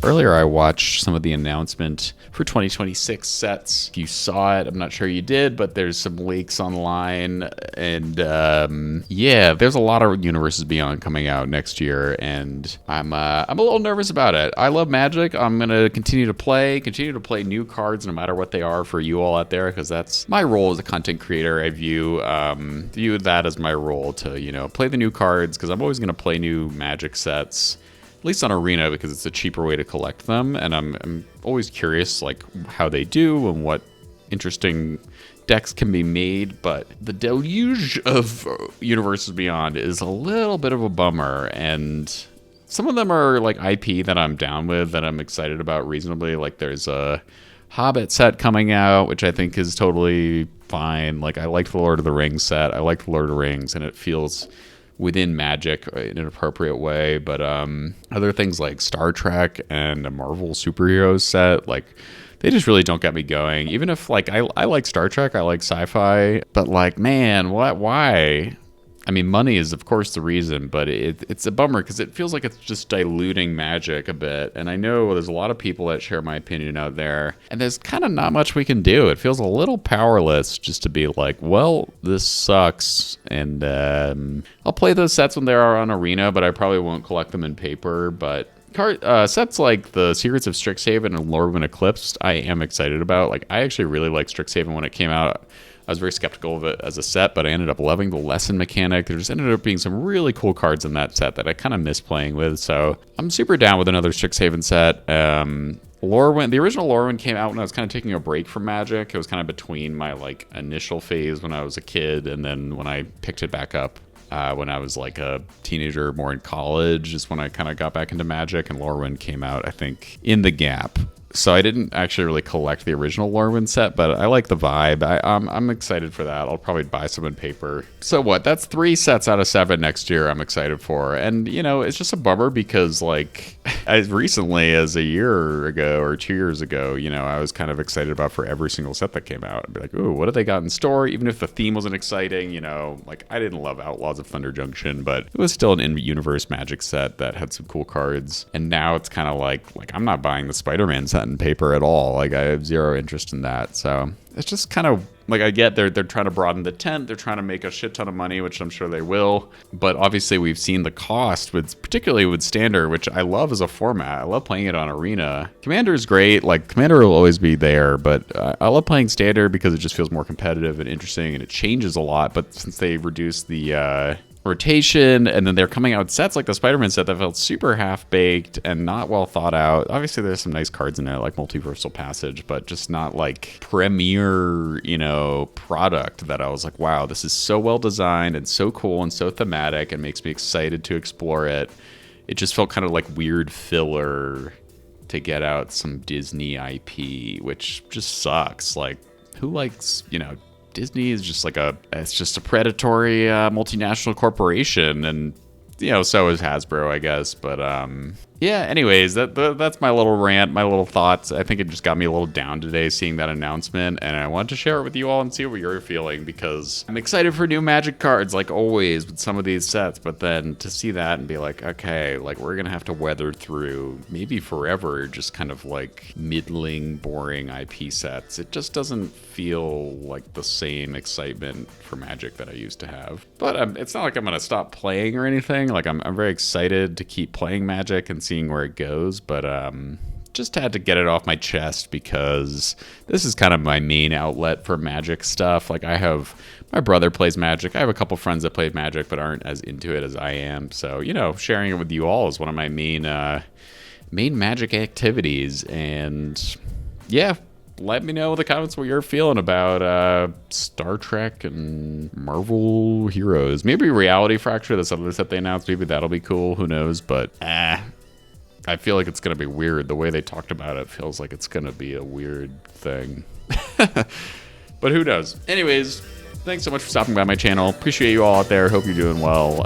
Earlier I watched some of the announcement for 2026 sets. If you saw it, I'm not sure you did, but there's some leaks online, and yeah, there's a lot of Universes Beyond coming out next year, and I'm a little nervous about it. I love Magic. I'm gonna continue to play new cards no matter what they are for you all out there, because that's my role as a content creator. I view that as my role to play the new cards, because I'm always gonna play new Magic sets. At least on Arena, because it's a cheaper way to collect them, and I'm always curious like how they do and what interesting decks can be made. But the deluge of Universes Beyond is a little bit of a bummer, and some of them are like IP that I'm down with, that I'm excited about reasonably. Like there's a Hobbit set coming out, which I think is totally fine. Like I liked the Lord of the Rings set. I like the Lord of the Rings, and it feels within Magic in an appropriate way. But other things like Star Trek and a Marvel superheroes set, like they just really don't get me going. Even if like I like Star Trek, I like sci-fi, but like, man, why? I mean, money is of course the reason, but it's a bummer because it feels like it's just diluting Magic a bit. And I know there's a lot of people that share my opinion out there, and there's kind of not much we can do. It feels a little powerless just to be like, well, this sucks. And I'll play those sets when they are on Arena, but I probably won't collect them in paper. But sets like the Secrets of Strixhaven and Lorwyn Eclipse, I am excited about. Like I actually really liked Strixhaven when it came out. I was very skeptical of it as a set, but I ended up loving the lesson mechanic. There just ended up being some really cool cards in that set that I kind of miss playing with. So I'm super down with another Strixhaven set. Lorwyn, the original Lorwyn came out when I was kind of taking a break from Magic. It was kind of between my like initial phase when I was a kid, and then when I picked it back up when I was like a teenager, more in college, is when I kind of got back into Magic, and Lorwyn came out, I think, in the gap. So I didn't actually really collect the original Lorwyn set, but I like the vibe. I'm excited for that. I'll probably buy some in paper. So what? That's 3 sets out of 7 next year I'm excited for. And, it's just a bummer because, like, as recently as a year ago or 2 years ago, I was kind of excited about for every single set that came out. I'd be like, ooh, what have they got in store? Even if the theme wasn't exciting, like, I didn't love Outlaws of Thunder Junction, but it was still an in-universe Magic set that had some cool cards. And now it's kind of like I'm not buying the Spider-Man set in paper at all. Like I have zero interest in that. So it's just kind of like, I get they're trying to broaden the tent. They're trying to make a shit ton of money, which I'm sure they will. But obviously we've seen the cost particularly with Standard, which I love as a format. I love playing it on Arena. Commander is great. Like Commander will always be there, but I love playing Standard because it just feels more competitive and interesting, and it changes a lot. But since they reduced the rotation, and then they're coming out sets like the Spider-Man set that felt super half-baked and not well thought out. Obviously there's some nice cards in there like Multiversal Passage, but just not like premier product that I was like, wow, this is so well designed and so cool and so thematic and makes me excited to explore it. It just felt kind of like weird filler to get out some Disney IP, which just sucks. Like, who likes Disney is just it's just a predatory multinational corporation, and so is Hasbro, I guess. But yeah, anyways, that's my little rant, my little thoughts. I think it just got me a little down today seeing that announcement, and I wanted to share it with you all and see what you're feeling, because I'm excited for new Magic cards like always with some of these sets, but then to see that and be like, okay, like we're gonna have to weather through maybe forever just kind of like middling, boring IP sets. It just doesn't feel like the same excitement for Magic that I used to have. But it's not like I'm gonna stop playing or anything. Like I'm very excited to keep playing Magic and seeing where it goes, but just had to get it off my chest because this is kind of my main outlet for Magic stuff. Like my brother plays Magic. I have a couple friends that play Magic but aren't as into it as I am. So, sharing it with you all is one of my main Magic activities. And yeah, let me know in the comments what you're feeling about Star Trek and Marvel Heroes. Maybe Reality Fracture, this other set they announced, maybe that'll be cool. Who knows? But I feel like it's going to be weird. The way they talked about it feels like it's going to be a weird thing. But who knows? Anyways, thanks so much for stopping by my channel. Appreciate you all out there. Hope you're doing well.